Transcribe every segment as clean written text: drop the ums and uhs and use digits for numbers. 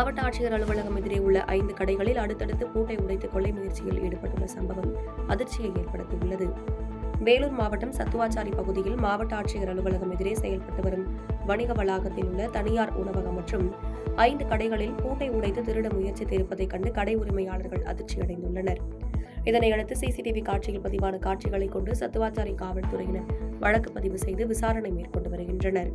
மாவட்ட ஆட்சியர் அலுவலகம் எதிரே உள்ள 5 கடைகளில் அடுத்தடுத்து பூட்டை உடைத்து கொள்ளை முயற்சியில் ஈடுபட்டுள்ள சம்பவம் அதிர்ச்சியை ஏற்படுத்தியுள்ளது. வேலூர் மாவட்டம் சத்துவாச்சாரி பகுதியில் மாவட்ட ஆட்சியர் அலுவலகம் எதிரே செயல்பட்டு வரும் வணிக வளாகத்தில் உள்ள தனியார் உணவகம் மற்றும் 5 கடைகளில் பூட்டை உடைத்து திருட முயற்சித்திருப்பதைக் கண்டு கடை உரிமையாளர்கள் அதிர்ச்சியடைந்துள்ளனர். இதனையடுத்து சிசிடிவி காட்சியில் பதிவான காட்சிகளை கொண்டு சத்துவாச்சாரி காவல்துறையினர் வழக்கு பதிவு செய்து விசாரணை மேற்கொண்டு வருகின்றனர்.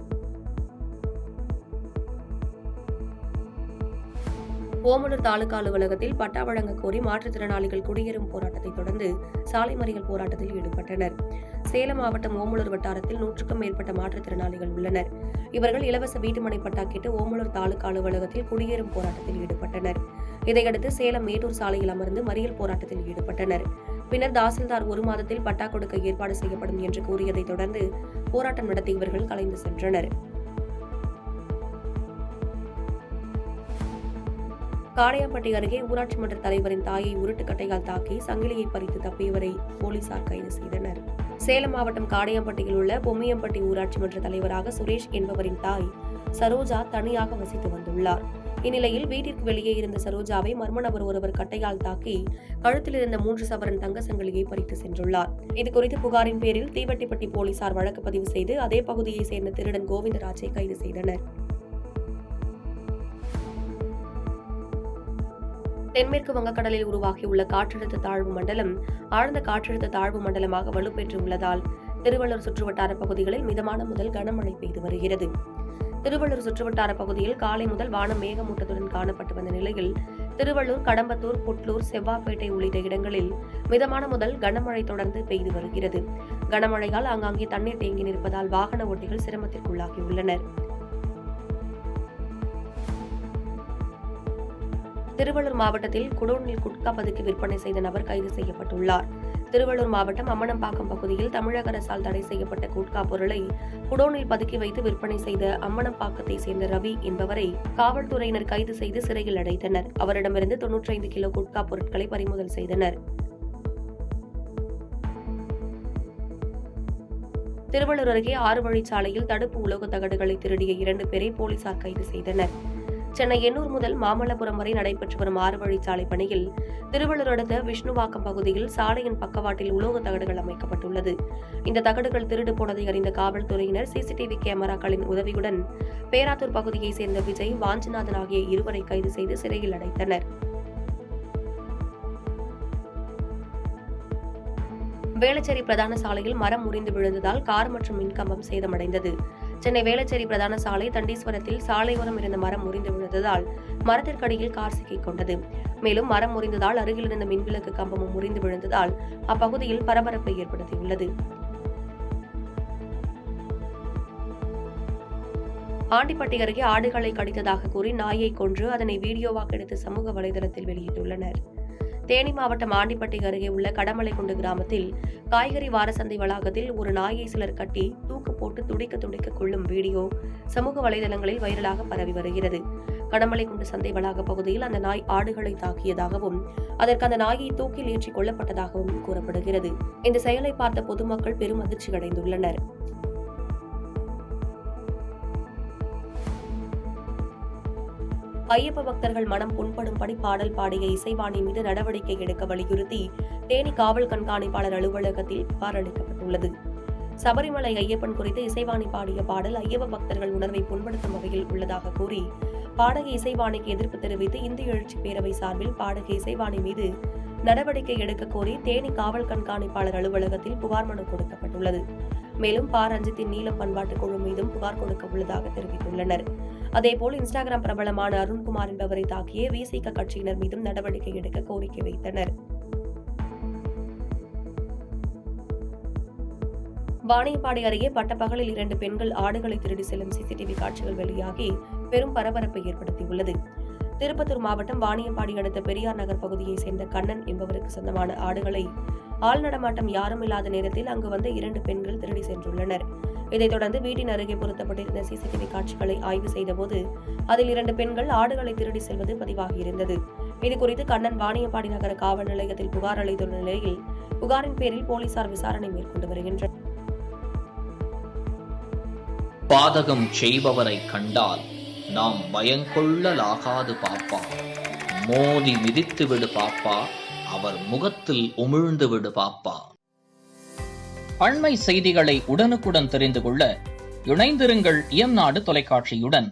ஓமலூர் தாலுகா அலுவலகத்தில் பட்டா வழங்க கோரி மாற்றுத்திறனாளிகள் குடியேறும் போராட்டத்தை தொடர்ந்து சாலை மறியல் போராட்டத்தில் ஈடுபட்டனர். சேலம் மாவட்டம் ஓமலூர் வட்டாரத்தில் 100க்கும் மேற்பட்ட மாற்றுத்திறனாளிகள் உள்ளனர். இவர்கள் இலவச வீட்டுமனை பட்டா கேட்டு ஓமலூர் தாலுகா அலுவலகத்தில் குடியேறும் போராட்டத்தில் ஈடுபட்டனர். இதையடுத்து சேலம் மேட்டூர் சாலையில் அமர்ந்து மறியல் போராட்டத்தில் ஈடுபட்டனர். பின்னர் தாசில்தார் 1 மாதத்தில் பட்டா கொடுக்க ஏற்பாடு செய்யப்படும் என்று கூறியதைத் தொடர்ந்து போராட்டம் நடத்தி இவர்கள் கலைந்து சென்றனர். காடையாம்பட்டி அருகே ஊராட்சி மன்ற தலைவரின் தாயை உருட்டுக்கட்டையால் தாக்கி சங்கிலியை பறித்து தப்பியவரை போலீசார் கைது செய்தனர். சேலம் மாவட்டம் காடையாம்பட்டியில் உள்ள பொம்மியம்பட்டி ஊராட்சி மன்ற தலைவராக சுரேஷ் என்பவரின் தாய் சரோஜா தனியாக வசித்து வந்துள்ளார். இந்நிலையில் வீட்டிற்கு வெளியே இருந்த சரோஜாவை மர்ம நபர் ஒருவர் கட்டையால் தாக்கி கழுத்தில் இருந்த 3 சவரன் தங்க சங்கிலியை பறித்து சென்றுள்ளார். இதுகுறித்து புகாரின் பேரில் தீவட்டிப்பட்டி போலீசார் வழக்கு பதிவு செய்து அதே பகுதியைச் சேர்ந்த திருடன் கோவிந்தராஜை கைது செய்தனர். தென்மேற்கு வங்கக்கடலில் உருவாகியுள்ள காற்றழுத்த தாழ்வு மண்டலம் ஆழ்ந்த காற்றழுத்த தாழ்வு மண்டலமாக வலுப்பெற்று உள்ளதால் திருவள்ளூர் சுற்றுவட்டார பகுதிகளில் மிதமான முதல் கனமழை பெய்து வருகிறது. திருவள்ளூர் சுற்றுவட்டார பகுதியில் காலை முதல் வானம் மேகமூட்டத்துடன் காணப்பட்டு வந்த நிலையில் திருவள்ளூர், கடம்பத்தூர், புட்லூர், செவ்வாப்பேட்டை உள்ளிட்ட இடங்களில் மிதமான முதல் கனமழை தொடர்ந்து பெய்து வருகிறது. கனமழையால் ஆங்காங்கே தண்ணீர் தேங்கி நிற்பதால் வாகன ஓட்டிகள் சிரமத்திற்குள்ளாகியுள்ளனர். திருவள்ளூர் மாவட்டத்தில் குடோனில் குட்கா பதுக்கி விற்பனை செய்த நபர் கைது செய்யப்பட்டுள்ளார். திருவள்ளூர் மாவட்டம் அம்மனம்பாக்கம் பகுதியில் தமிழக அரசால் தடை செய்யப்பட்ட குட்கா பொருளை குடோனில் பதுக்கி வைத்து விற்பனை செய்த அம்மனம்பாக்கத்தை சேர்ந்த ரவி என்பவரை காவல்துறையினர் கைது செய்து சிறையில் அடைத்தனர். அவரிடமிருந்து 95 கிலோ குட்கா பொருட்களை பறிமுதல் செய்தனர். திருவள்ளூர் அருகே 6 வழிச்சாலையில் தடுப்பு உலோக தகடுகளை திருடிய 2 பேரை போலீசார் கைது செய்தனர். சென்னை எண்ணூர் முதல் மாமல்லபுரம் வரை நடைபெற்று வரும் 6 வழிச்சாலை பணியில் திருவள்ளூர் அடுத்த விஷ்ணுவாக்கம் பகுதியில் சாலையின் பக்கவாட்டில் உலோக தகடுகள் அமைக்கப்பட்டுள்ளது. இந்த தகடுகள் திருடு போனதை அறிந்த காவல்துறையினர் சிசிடிவி கேமராக்களின் உதவியுடன் பேராத்தூர் பகுதியைச் சேர்ந்த விஜய், வாஞ்சிநாதன் ஆகிய 2 கைது செய்து சிறையில் அடைத்தனர். வேளச்சேரி பிரதான சாலையில் மரம் முறிந்து விழுந்ததால் கார் மற்றும் மின்கம்பம் சேதமடைந்தது. சென்னை வேளச்சேரி பிரதான சாலை தண்டீஸ்வரத்தில் சாலையோரம் இருந்த மரம் முறிந்து விழுந்ததால் மரத்திற்கடியில் கார் சிக்கிக் கொண்டது. மேலும் மரம் முறிந்ததால் அருகில் இருந்த மின்விளக்கு கம்பமும் முறிந்து விழுந்ததால் அப்பகுதியில் பரபரப்பை ஏற்படுத்தியுள்ளது. ஆண்டிப்பட்டி அருகே ஆடுகளை கடித்ததாக கூறி நாயை கொன்று அதனை வீடியோவாக எடுத்து சமூக வலைதளத்தில் வெளியிட்டுள்ளனர். தேனி மாவட்டம் ஆண்டிப்பட்டி அருகே உள்ள கடமலைக்குண்டு கிராமத்தில் காய்கறி வாரசந்தை வளாகத்தில் ஒரு நாயை சிலர் கட்டி தூக்கு போட்டு துடிக்க துடிக்க கொள்ளும் வீடியோ சமூக வலைதளங்களில் வைரலாக பரவி வருகிறது. கடமலைக்குண்டு சந்தை வளாக பகுதியில் அந்த நாய் ஆடுகளை தாக்கியதாகவும் அதற்கு அந்த நாயை தூக்கில் ஏற்றி கொல்லப்பட்டதாகவும் கூறப்படுகிறது. இந்த செயலை பார்த்த பொதுமக்கள் பெரும் அதிர்ச்சி அடைந்துள்ளனர். ஐயப்ப பக்தர்கள் மனம் புண்படும்படி பாடல் பாடிய இசைவாணி மீது நடவடிக்கை எடுக்க வலியுறுத்தி தேனி காவல் கண்காணிப்பாளர் அலுவலகத்தில் புகார் அளிக்கப்பட்டுள்ளது. சபரிமலை ஐயப்பன் குறித்து இசைவாணி பாடிய பாடல் ஐயப்ப பக்தர்கள் உணர்வை புண்படுத்தும் வகையில் உள்ளதாக கூறி பாடகி இசைவாணிக்கு எதிர்ப்பு தெரிவித்து இந்து எழுச்சி பேரவை சார்பில் பாடகி இசைவாணி மீது நடவடிக்கை எடுக்க கோரி தேனி காவல் கண்காணிப்பாளர் அலுவலகத்தில் புகார் மனு கொடுக்கப்பட்டுள்ளது. மேலும் ரஞ்சித்தின் நீலம் பண்பாட்டு குழு மீதும் புகார் கொடுக்க உள்ளதாக தெரிவித்துள்ளனர். அதேபோல் இன்ஸ்டாகிராம் பிரபலமான அருண்குமார் என்பவரை தாக்கிய விசிக கட்சியினர் மீதும் நடவடிக்கை எடுக்க கோரிக்கை வைத்தனர். வாணியம்பாடி அருகே பட்டப்பகலில் 2 பெண்கள் ஆடுகளை திருடி செல்லும் சிசிடிவி காட்சிகள் வெளியாகி பெரும் பரபரப்பை ஏற்படுத்தியுள்ளது. திருப்பத்தூர் மாவட்டம் வாணியம்பாடி அடுத்த பெரியார் நகர் பகுதியைச் சேர்ந்த கண்ணன் என்பவருக்கு சொந்தமான ஆடுகளை ஆள் நடமாட்டம் யாரும் இல்லாத நேரத்தில் அங்கு வந்த 2 பெண்கள் திருடி சென்றுள்ளனர். இதைத் தொடர்ந்து வீட்டின் அருகே பொருத்தப்பட்டிருந்த சிசிடிவி காட்சிகளை ஆய்வு செய்தபோது அதில் 2 பெண்கள் ஆடுகளை திருடி செல்வது பதிவாகியிருந்தது. இதுகுறித்து கண்ணன் வாணியம்பாடி நகர காவல் நிலையத்தில் புகார் அளித்துள்ள நிலையில் புகாரின் பேரில் போலீசார் விசாரணை மேற்கொண்டு வருகின்றனர். பாதகம் செய்பவரை கண்டால் நாம் பயங்கொள்ளலாகாது பாப்பா, மோதி மிதித்து விடு பாப்பா, அவர் முகத்தில் உமிழ்ந்து விடு பாப்பா. அண்மை செய்திகளை உடனுக்குடன் தெரிந்து கொள்ள இணைந்திருங்கள் இயம்நாடு தொலைக்காட்சியுடன்.